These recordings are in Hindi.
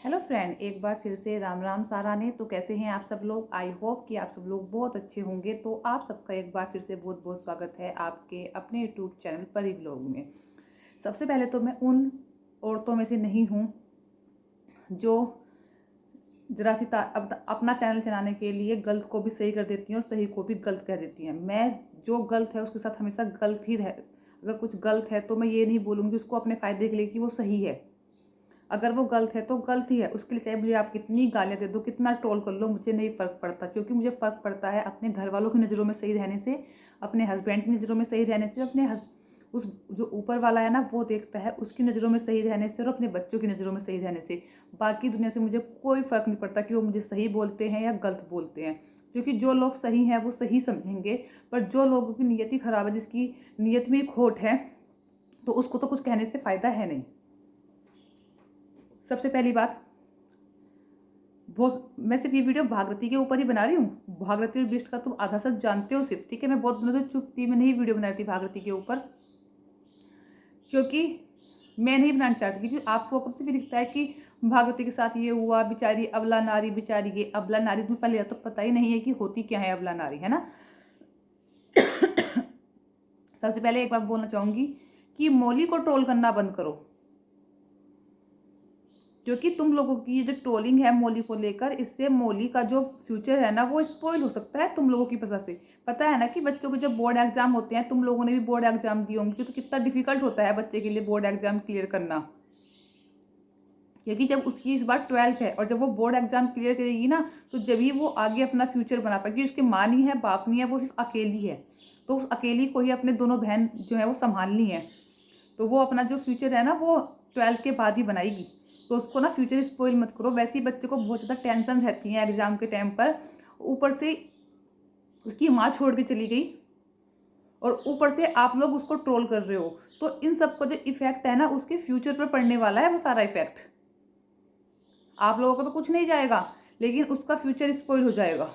हेलो फ्रेंड, एक बार फिर से राम राम सारा ने। तो कैसे हैं आप सब लोग? आई होप कि आप सब लोग बहुत अच्छे होंगे। तो आप सबका एक बार फिर से बहुत बहुत स्वागत है आपके अपने यूट्यूब चैनल परी व्लॉग में। सबसे पहले तो मैं उन औरतों में से नहीं हूँ जो जरा सी अपना चैनल चलाने के लिए गलत को भी सही कर देती हैं और सही को भी गलत कह देती हैं। मैं जो गलत है उसके साथ हमेशा गलत ही रह अगर कुछ गलत है तो मैं ये नहीं बोलूँगी उसको अपने फ़ायदे के लिए कि वो सही है। अगर वो गलत है तो गलत ही है, उसके लिए चाहे मुझे आप कितनी गालियाँ दे दो, कितना ट्रोल कर लो, मुझे नहीं फ़र्क पड़ता। क्योंकि मुझे फ़र्क पड़ता है अपने घर वालों की नज़रों में सही रहने से, अपने हस्बैंड की नज़रों में सही रहने से, उस जो ऊपर वाला है ना वो देखता है उसकी नज़रों में सही रहने से और अपने बच्चों की नज़रों में सही रहने से। बाकी दुनिया से मुझे कोई फ़र्क नहीं पड़ता कि वो मुझे सही बोलते हैं या गलत बोलते हैं। क्योंकि जो लोग सही हैं वो सही समझेंगे, पर जो लोगों की नीयत ही ख़राब है, जिसकी नीयत में खोट है, तो उसको तो कुछ कहने से फ़ायदा है नहीं। सबसे पहली बात, बहुत मैं सिर्फ ये वीडियो भागीरथी के ऊपर ही बना रही हूँ। भागीरथी और बिष्ट का तुम आधा सच जानते हो सिर्फ, ठीक है। मैं बहुत दिनों से चुप थी, मैं नहीं वीडियो बना रही थी भागीरथी के ऊपर, क्योंकि मैं नहीं बनाना चाहती। क्योंकि आपको कब से भी दिखता है कि भागीरथी के साथ ये हुआ, बेचारी अबला नारी, बेचारी ये अबला नारी। तुम्हें पहले तो पता ही नहीं है कि होती क्या है अबला नारी, है ना। सबसे पहले एक बात बोलना चाहूंगी कि मौली को ट्रोल करना बंद करो। क्योंकि तुम लोगों की ये जो ट्रोलिंग है मौली को लेकर, इससे मौली का जो फ्यूचर है ना वो स्पॉइल हो सकता है तुम लोगों की वजह से। पता है ना कि बच्चों के जब बोर्ड एग्जाम होते हैं, तुम लोगों ने भी बोर्ड एग्जाम दिए होंगे, तो कितना डिफिकल्ट होता है बच्चे के लिए बोर्ड एग्जाम क्लियर करना। क्योंकि जब उसकी इस बार 12th है और जब वो बोर्ड एग्जाम क्लियर करेगी ना, तो जब ही वो आगे अपना फ्यूचर बना पाएगी। उसकी माँ नहीं है, बाप नहीं है, वो सिर्फ अकेली है। तो उस अकेली को ही अपने दोनों बहन जो है वो संभालनी है। तो वो अपना जो फ्यूचर है ना वो 12th के बाद ही बनाएगी। तो उसको ना फ्यूचर स्पॉइल मत करो। वैसे ही बच्चे को बहुत ज़्यादा टेंशन रहती है एग्जाम के टाइम पर, ऊपर से उसकी माँ छोड़ के चली गई और ऊपर से आप लोग उसको ट्रोल कर रहे हो। तो इन सब का जो इफेक्ट है ना उसके फ्यूचर पर पड़ने वाला है। वो सारा इफेक्ट आप लोगों का तो कुछ नहीं जाएगा, लेकिन उसका फ्यूचर स्पॉइल हो जाएगा।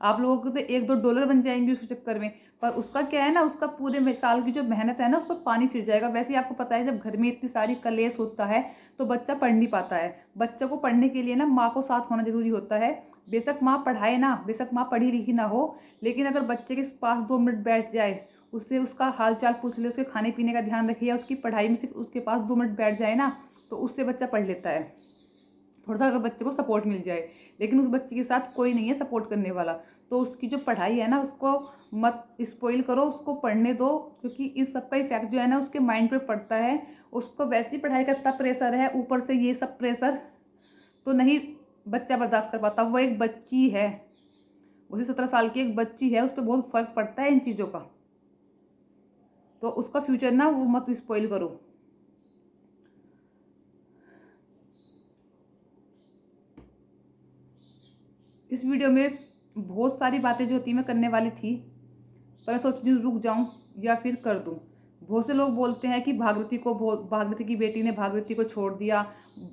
आप लोगों को तो $1-2 बन जाएंगे उस चक्कर में, पर उसका क्या है ना, उसका पूरे साल की जो मेहनत है ना उस पर पानी फिर जाएगा। वैसे ही आपको पता है जब घर में इतनी सारी कलेश होता है तो बच्चा पढ़ नहीं पाता है। बच्चा को पढ़ने के लिए ना माँ को साथ होना जरूरी होता है। बेशक माँ पढ़ाए ना, बेशक माँ पढ़ी लिखी ना हो, लेकिन अगर बच्चे के पास 2 मिनट बैठ जाए, उससे उसका हाल चाल पूछ ले, उसके खाने पीने का ध्यान रखे, या उसकी पढ़ाई में सिर्फ उसके पास 2 मिनट बैठ जाए ना, तो उससे बच्चा पढ़ लेता है। थोड़ा सा अगर बच्चे को सपोर्ट मिल जाए। लेकिन उस बच्चे के साथ कोई नहीं है सपोर्ट करने वाला, तो उसकी जो पढ़ाई है ना उसको मत स्पॉइल करो, उसको पढ़ने दो। क्योंकि इस सब का इफेक्ट जो है ना उसके माइंड पे पड़ता है। उसको वैसी पढ़ाई का इतना प्रेशर है, ऊपर से ये सब प्रेशर तो नहीं बच्चा बर्दाश्त कर पाता। वो एक बच्ची है, उसे 17 साल की एक बच्ची है, उस पर बहुत फर्क पड़ता है इन चीज़ों का। तो उसका फ्यूचर ना वो मत स्पॉइल करो। इस वीडियो में बहुत सारी बातें जो थी मैं करने वाली थी, पर मैं सोच रही हूँ रुक जाऊँ या फिर कर दूँ। बहुत से लोग बोलते हैं कि भागीरथी की बेटी ने भागीरथी को छोड़ दिया।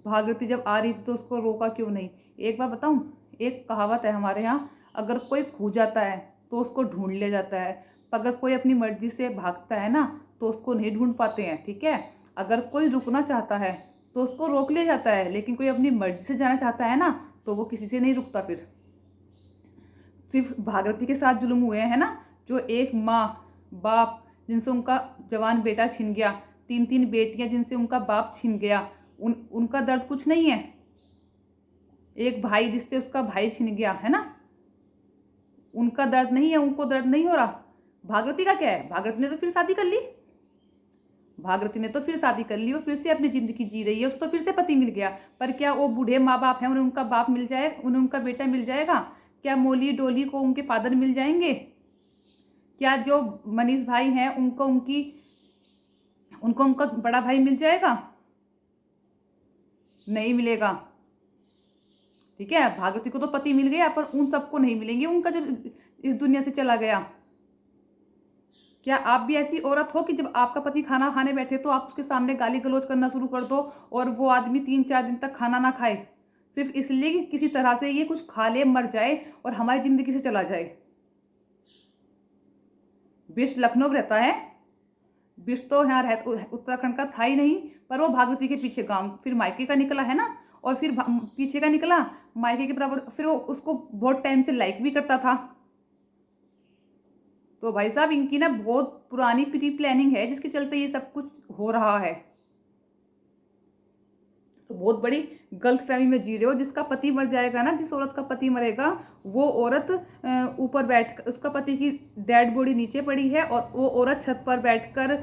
भागीरथी जब आ रही थी तो उसको रोका क्यों नहीं? एक बात बताऊँ, एक कहावत है हमारे यहाँ, अगर कोई खो जाता है तो उसको ढूंढ लिया जाता है, पर अगर कोई अपनी मर्जी से भागता है ना तो उसको नहीं ढूंढ पाते हैं, ठीक है। अगर कोई रुकना चाहता है तो उसको रोक लिया जाता है, लेकिन कोई अपनी मर्जी से जाना चाहता है ना तो वो किसी से नहीं रुकता। फिर सिर्फ भागीरथी के साथ जुल्म हुए हैं ना, जो एक माँ बाप जिनसे उनका जवान बेटा छिन गया, 3-3 बेटियां जिनसे उनका बाप छिन गया, उनका दर्द कुछ नहीं है। एक भाई जिससे उसका भाई छिन गया है ना, उनका दर्द नहीं है, उनको दर्द नहीं हो रहा। भागीरथी का क्या है? भागीरथी ने तो फिर शादी कर ली। भागीरथी ने तो फिर शादी कर ली, वो फिर से अपनी जिंदगी जी रही है, उसको तो फिर से पति मिल गया। पर क्या वो बूढ़े माँ बाप हैं, उन्हें उनका बाप मिल जाए, उन्हें उनका बेटा मिल जाएगा? क्या मोली डोली को उनके फादर मिल जाएंगे? क्या जो मनीष भाई हैं उनको उनका बड़ा भाई मिल जाएगा? नहीं मिलेगा, ठीक है। भागीरथी को तो पति मिल गया, पर उन सबको नहीं मिलेंगे उनका जो इस दुनिया से चला गया। क्या आप भी ऐसी औरत हो कि जब आपका पति खाना खाने बैठे तो आप उसके सामने गाली गलौज करना शुरू कर दो और वो आदमी 3-4 दिन तक खाना ना खाए, सिर्फ इसलिए कि किसी तरह से ये कुछ खा ले, मर जाए और हमारी जिंदगी से चला जाए? बिष्ट लखनऊ रहता है, बिष्ट तो यहाँ उत्तराखंड का था ही नहीं, पर वो भागवती के पीछे गांव फिर मायके का निकला है ना। और फिर पीछे का निकला मायके के बराबर, फिर वो उसको बहुत टाइम से लाइक भी करता था। तो भाई साहब इनकी ना बहुत पुरानी प्री प्लानिंग है जिसके चलते ये सब कुछ हो रहा है। तो बहुत बड़ी गलत फहमी में जी रहे हो। जिसका पति मर जाएगा ना, जिस औरत का पति मरेगा, वो औरत ऊपर बैठ, उसका पति की डेड बॉडी नीचे पड़ी है और वो औरत छत पर बैठकर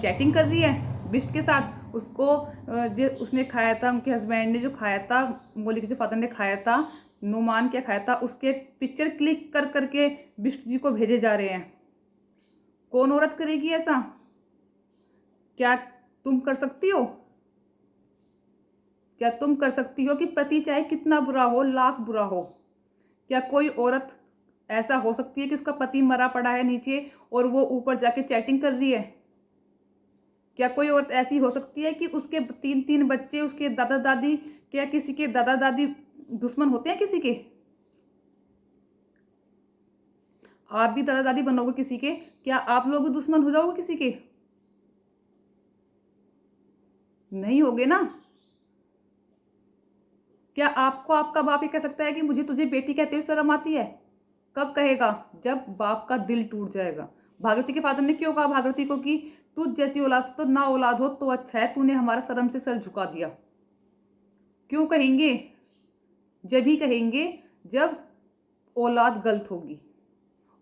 चैटिंग कर रही है बिस्ट के साथ। उसको जो उसने खाया था, उनके हस्बैंड ने जो खाया था, मोली के जो फादर ने खाया था, नुमान क्या खाया था, उसके पिक्चर क्लिक कर करके बिस्ट जी को भेजे जा रहे हैं। कौन औरत करेगी ऐसा? क्या तुम कर सकती हो? क्या तुम कर सकती हो कि पति चाहे कितना बुरा हो, लाख बुरा हो, क्या कोई औरत ऐसा हो सकती है कि उसका पति मरा पड़ा है नीचे और वो ऊपर जाके चैटिंग कर रही है? क्या कोई औरत ऐसी हो सकती है कि उसके 3-3 बच्चे, उसके दादा दादी, क्या किसी के दादा दादी दुश्मन होते हैं किसी के? आप भी दादा दादी बनोगे किसी के, क्या आप लोग भी दुश्मन हो जाओगे किसी के? नहीं होगे ना। क्या आपको आपका बाप ये कह सकता है कि मुझे तुझे बेटी कहते हुए शर्म आती है? कब कहेगा? जब बाप का दिल टूट जाएगा। भागीरथी के फादर ने क्यों कहा भागीरथी को कि तुझ जैसी औलाद से तो ना औलाद हो तो अच्छा है, तूने हमारा शर्म से सर झुका दिया? क्यों कहेंगे? जब ही कहेंगे जब औलाद गलत होगी।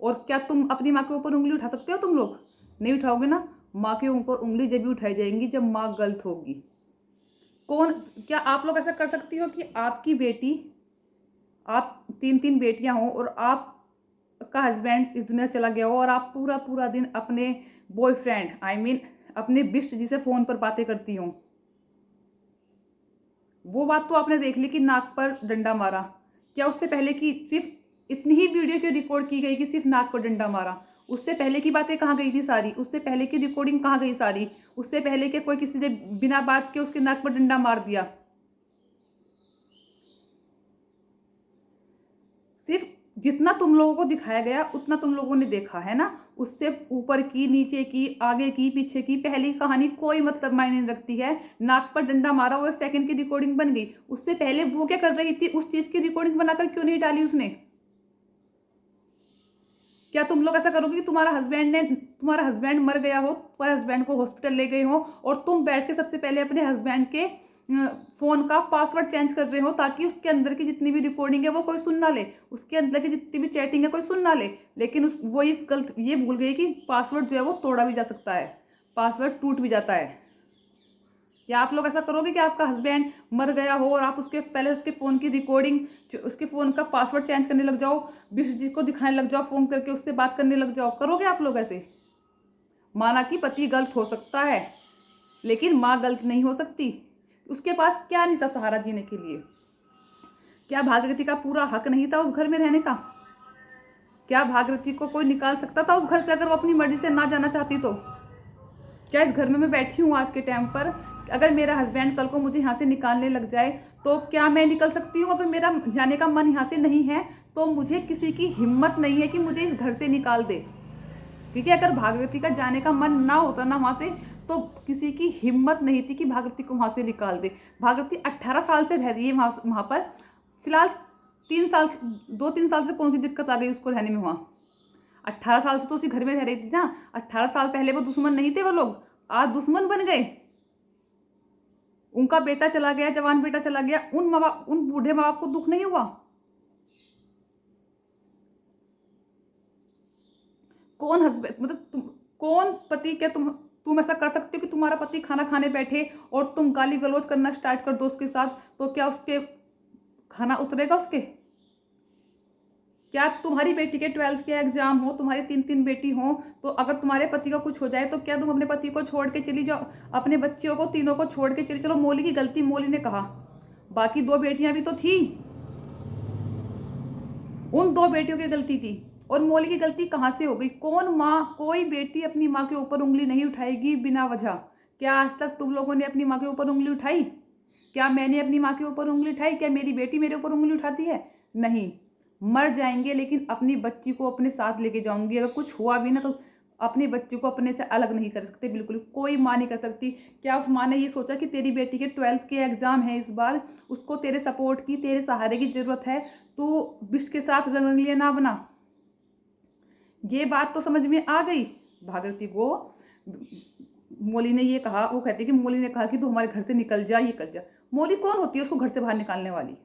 और क्या तुम अपनी माँ के ऊपर उंगली उठा सकते हो? तुम लोग नहीं उठाओगे ना। माँ के ऊपर उंगली जब भी उठाई जाएंगी जब माँ गलत होगी। कौन, क्या आप लोग ऐसा कर सकती हो कि आपकी बेटी, आप 3-3 बेटियां हो और आपका हस्बैंड इस दुनिया चला गया हो और आप पूरा पूरा दिन अपने बॉयफ्रेंड, आई मीन अपने बिस्ट जिसे फोन पर बातें करती हो? वो बात तो आपने देख ली कि नाक पर डंडा मारा। क्या उससे पहले की सिर्फ इतनी ही वीडियो क्यों रिकॉर्ड की गई कि सिर्फ नाक पर डंडा मारा? उससे पहले की बातें कहाँ गई थी सारी? उससे पहले की रिकॉर्डिंग कहाँ गई सारी? उससे पहले के कोई किसी ने बिना बात के उसके नाक पर डंडा मार दिया? सिर्फ जितना तुम लोगों को दिखाया गया उतना तुम लोगों ने देखा है ना। उससे ऊपर की, नीचे की, आगे की, पीछे की, पहली कहानी कोई मतलब मायने नहीं रखती है। नाक पर डंडा मारा, वो 1 सेकंड की रिकॉर्डिंग बन गई। उससे पहले वो क्या कर रही थी, उस चीज की रिकॉर्डिंग बनाकर क्यों नहीं डाली उसने? क्या तुम लोग ऐसा करोगे कि तुम्हारा हस्बैंड मर गया हो, तुम्हारे हस्बैंड को हॉस्पिटल ले गए हो और तुम बैठ के सबसे पहले अपने हस्बैंड के फोन का पासवर्ड चेंज कर रहे हो ताकि उसके अंदर की जितनी भी रिकॉर्डिंग है वो कोई सुन ना ले, उसके अंदर की जितनी भी चैटिंग है कोई सुन ना ले। लेकिन वो इस गलत ये भूल गई कि पासवर्ड जो है वो तोड़ा भी जा सकता है, पासवर्ड टूट भी जाता है। क्या आप लोग ऐसा करोगे कि आपका हस्बैंड मर गया हो और आप उसके पहले उसके फ़ोन की रिकॉर्डिंग, उसके फ़ोन का पासवर्ड चेंज करने लग जाओ, जी को दिखाने लग जाओ, फ़ोन करके उससे बात करने लग जाओ? करोगे आप लोग ऐसे? माना कि पति गलत हो सकता है लेकिन माँ गलत नहीं हो सकती। उसके पास क्या नहीं था सहारा जीने के लिए? क्या भागीरथी का पूरा हक नहीं था उस घर में रहने का? क्या भागीरथी को कोई निकाल सकता था उस घर से अगर वो अपनी मर्जी से ना जाना चाहती तो? क्या इस घर में मैं बैठी हूँ आज के टाइम पर, अगर मेरा हस्बैंड कल को मुझे यहाँ से निकालने लग जाए तो क्या मैं निकल सकती हूँ? अगर मेरा जाने का मन यहाँ से नहीं है तो मुझे किसी की हिम्मत नहीं है कि मुझे इस घर से निकाल दे। क्योंकि अगर भागीरथी का जाने का मन ना होता ना वहाँ से, तो किसी की हिम्मत नहीं थी कि भागीरथी को वहाँ से निकाल दे। भागीरथी 18 साल से रह रही है वहाँ पर। फिलहाल 2-3 साल से कौन सी दिक्कत आ गई उसको रहने में वहाँ? 18 साल से तो उसी घर में रह रही थी ना। 18 साल पहले वो दुश्मन नहीं थे वो लोग, आज दुश्मन बन गए। उनका बेटा चला गया, जवान बेटा चला गया, उन बूढ़े माँ बाप को दुख नहीं हुआ? कौन हस्बैंड, मतलब कौन पति, क्या तुम ऐसा कर सकते हो कि तुम्हारा पति खाना खाने बैठे और तुम गाली गलौज करना स्टार्ट कर दो उसके साथ, तो क्या उसके खाना उतरेगा उसके? क्या तुम्हारी बेटी के 12th के एग्जाम हो, तुम्हारी 3-3 बेटी हो, तो अगर तुम्हारे पति को कुछ हो जाए तो क्या तुम अपने पति को छोड़ के चली जाओ? अपने बच्चियों को तीनों को छोड़ के चली, चलो मौली की गलती मौली ने कहा, बाकी 2 बेटियां भी तो थी, उन 2 बेटियों की गलती थी। और मौली की गलती कहाँ से हो गई? कौन माँ, कोई बेटी अपनी माँ के ऊपर उंगली नहीं उठाएगी बिना वजह। क्या आज तक तुम लोगों ने अपनी माँ के ऊपर उंगली उठाई? क्या मैंने अपनी माँ के ऊपर उंगली उठाई? क्या मेरी बेटी मेरे ऊपर उंगली उठाती है? नहीं। मर जाएंगे लेकिन अपनी बच्ची को अपने साथ लेके जाऊंगी। अगर कुछ हुआ भी ना तो अपने बच्चे को अपने से अलग नहीं कर सकते, बिल्कुल कोई माँ नहीं कर सकती। क्या उस माँ ने ये सोचा कि तेरी बेटी के 12th के एग्ज़ाम है इस बार, उसको तेरे सपोर्ट की, तेरे सहारे की ज़रूरत है, तू बिस्ट के साथ रंग रंगलिया ना बना। ये बात तो समझ में आ गई भागीरथी को। मौली ने ये कहा, वो कहती है कि मौली ने कहा कि तू हमारे घर से निकल जा, ये कर जा। मौली कौन होती है उसको घर से बाहर निकालने वाली?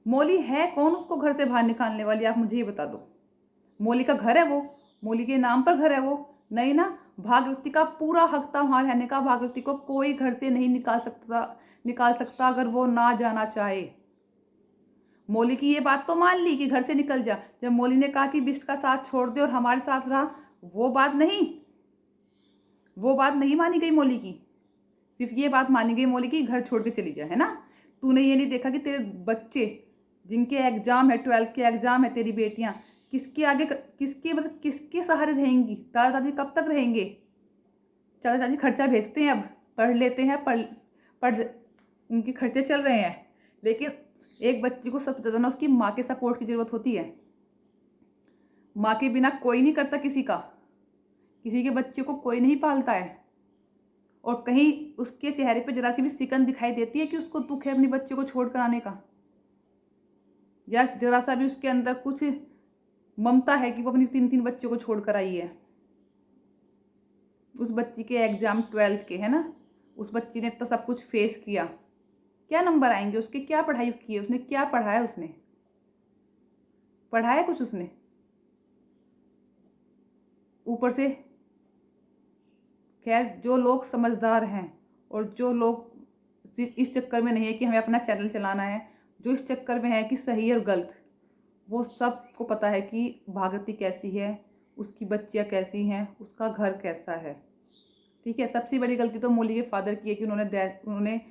मौली है कौन उसको घर से बाहर निकालने वाली? आप मुझे ये बता दो। मौली का घर है वो, मौली के नाम पर घर है वो? नहीं ना। भागीरथी का पूरा हक था वहां रहने का। भागीरथी को कोई घर से नहीं निकाल सकता अगर वो ना जाना चाहे। मौली की ये बात तो मान ली कि घर से निकल जा। जब मौली ने कहा कि बिष्ट का साथ छोड़ दे और हमारे साथ रहा, वो बात नहीं मानी गई मौली की। सिर्फ ये बात मानी गई मौली की घर छोड़ के चली जा, है ना। तूने ये नहीं देखा कि तेरे बच्चे जिनके एग्जाम है, 12th के एग्जाम है, तेरी बेटियां किसके आगे, किसके सहारे रहेंगी? दादा दादी कब तक रहेंगे? चाचा चाची खर्चा भेजते हैं, अब पढ़ लेते हैं, पढ़ उनके खर्चे चल रहे हैं। लेकिन एक बच्ची को सबसे ज़्यादा ना उसकी माँ के सपोर्ट की ज़रूरत होती है। माँ के बिना कोई नहीं करता किसी का, किसी के बच्चे को कोई नहीं पालता है। और कहीं उसके चेहरे पे जरा सी भी सिकन दिखाई देती है कि उसको दुख है अपने बच्चे को छोड़ कर आने का, या जरा सा भी उसके अंदर कुछ ममता है कि वो अपनी 3-3 बच्चों को छोड़ कर आई है। उस बच्ची के एग्जाम 12th के, है ना, उस बच्ची ने तो सब कुछ फेस किया। क्या नंबर आएंगे उसके? क्या पढ़ाई की है उसने? क्या पढ़ा है उसने? पढ़ा है कुछ उसने? ऊपर से खैर, जो लोग समझदार हैं और जो लोग सिर्फ इस चक्कर में नहीं है कि हमें अपना चैनल चलाना है, जो इस चक्कर में है कि सही और गलत, वो सबको पता है कि भागीरथी कैसी है, उसकी बच्चियाँ कैसी हैं, उसका घर कैसा है। ठीक है। सबसे बड़ी गलती तो मौली के फादर की है कि उन्होंने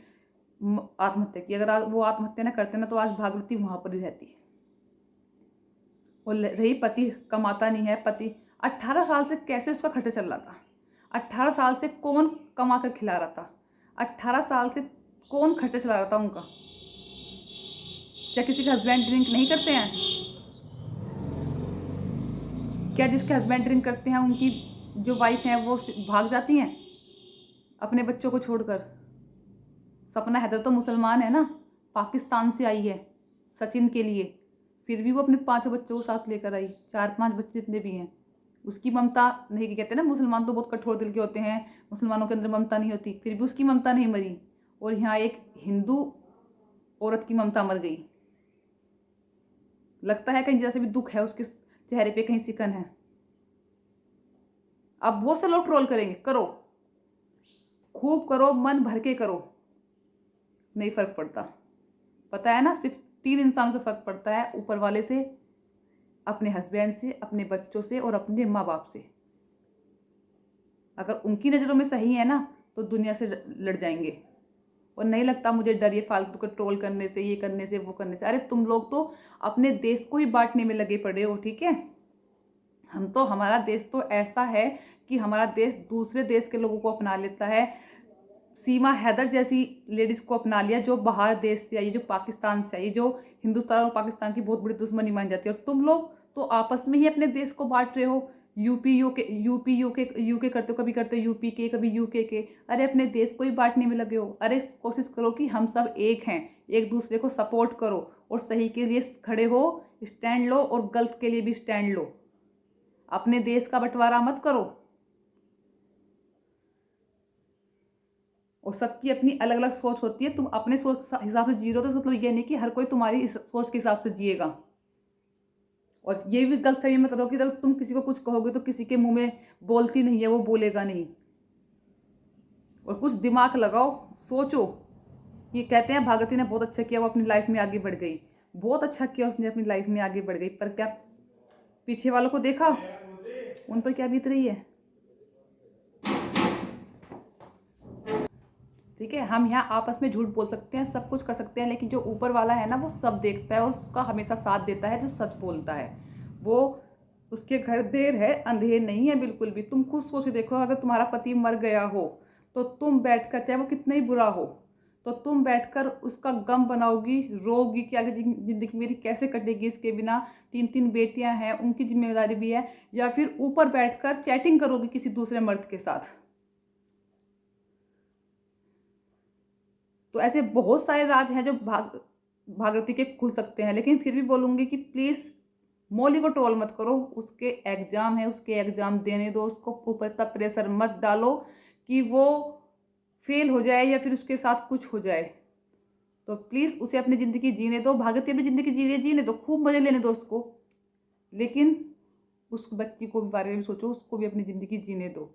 आत्महत्या की। अगर वो आत्महत्या ना करते ना तो आज भागीरथी वहाँ पर ही रहती। और रही पति कमाता नहीं है, पति 18 साल से कैसे उसका खर्चा चल रहा था? 18 साल से कौन कमा कर खिला रहा था? 18 साल से कौन खर्चा चला रहा था उनका? क्या किसी के हस्बैंड ड्रिंक नहीं करते हैं? क्या जिसके हस्बैंड ड्रिंक करते हैं उनकी जो वाइफ हैं वो भाग जाती हैं अपने बच्चों को छोड़कर? सपना हैदर तो मुसलमान है ना, पाकिस्तान से आई है सचिन के लिए, फिर भी वो अपने 5 बच्चों को साथ लेकर आई, 4-5 बच्चे जितने भी हैं। उसकी ममता नहीं, कि कहते हैं ना मुसलमान तो बहुत कठोर दिल के होते हैं, मुसलमानों के अंदर ममता नहीं होती, फिर भी उसकी ममता नहीं मरी। और यहाँ एक हिंदू औरत की ममता मर गई। लगता है कहीं जैसे भी दुख है उसके चेहरे पे, कहीं सिकन है। अब बहुत से लोग ट्रोल करेंगे, करो, खूब करो, मन भर के करो, नहीं फर्क पड़ता। पता है ना, सिर्फ 3 इंसानों से फर्क पड़ता है, ऊपर वाले से, अपने हस्बैंड से, अपने बच्चों से और अपने माँ बाप से। अगर उनकी नज़रों में सही है ना तो दुनिया से लड़ जाएंगे। और नहीं लगता मुझे डर ये फालतू को ट्रोल करने से, ये करने से, वो करने से। अरे तुम लोग तो अपने देश को ही बांटने में लगे पड़े हो, ठीक है। हमारा देश तो ऐसा है कि हमारा देश दूसरे देश के लोगों को अपना लेता है। सीमा हैदर जैसी लेडीज को अपना लिया जो बाहर देश से आई, जो पाकिस्तान से आई, जो हिंदुस्तान और पाकिस्तान की बहुत बड़ी दुश्मनी मान जाती है। और तुम लोग तो आपस में ही अपने देश को बांट रहे हो। यूके करते हो, कभी करते हो यूपी के, कभी यूके के। अरे अपने देश को ही बांटने में लगे हो। अरे कोशिश करो कि हम सब एक हैं, एक दूसरे को सपोर्ट करो और सही के लिए खड़े हो, स्टैंड लो, और गलत के लिए भी स्टैंड लो। अपने देश का बंटवारा मत करो। और सबकी अपनी अलग अलग सोच होती है। तुम अपने सोच हिसाब से जी रहे हो तो मतलब ये नहीं कि हर कोई तुम्हारी इस सोच के हिसाब से जिएगा। और ये भी गलत फहमी मत रहो कि तुम किसी को कुछ कहोगे तो किसी के मुंह में बोलती नहीं है, वो बोलेगा नहीं। और कुछ दिमाग लगाओ, सोचो। ये कहते हैं भागीरथी ने बहुत अच्छा किया, वो अपनी लाइफ में आगे बढ़ गई। बहुत अच्छा किया उसने, अपनी लाइफ में आगे बढ़ गई, पर क्या पीछे वालों को देखा, उन पर क्या बीत रही है? ठीक है। हम यहाँ आपस में झूठ बोल सकते हैं, सब कुछ कर सकते हैं, लेकिन जो ऊपर वाला है ना वो सब देखता है और उसका हमेशा साथ देता है जो सच बोलता है। वो उसके घर देर है अंधेर नहीं है बिल्कुल भी। तुम खुद सोच के देखो, अगर तुम्हारा पति मर गया हो तो तुम बैठकर, चाहे वो कितना ही बुरा हो, तो तुम बैठकर उसका गम बनाओगी, रोगी कि आगे ज़िंदगी मेरी कैसे कटेगी इसके बिना, 3-3 बेटियां हैं, उनकी जिम्मेदारी भी है, या फिर ऊपर बैठकर चैटिंग करोगी किसी दूसरे मर्द के साथ। तो ऐसे बहुत सारे राज हैं जो भागीरथी के खुल सकते हैं, लेकिन फिर भी बोलूँगी कि प्लीज़ मौली को ट्रोल मत करो। उसके एग्ज़ाम है, उसके एग्ज़ाम देने दो, उसको ऊपर इतना प्रेशर मत डालो कि वो फेल हो जाए या फिर उसके साथ कुछ हो जाए। तो प्लीज़ उसे अपनी ज़िंदगी जीने दो। भागीरथी अपनी ज़िंदगी जीने दो, खूब मज़े लेने दो उसको, लेकिन उस बच्ची को भी बारे में भी सोचो, उसको भी अपनी ज़िंदगी जीने दो।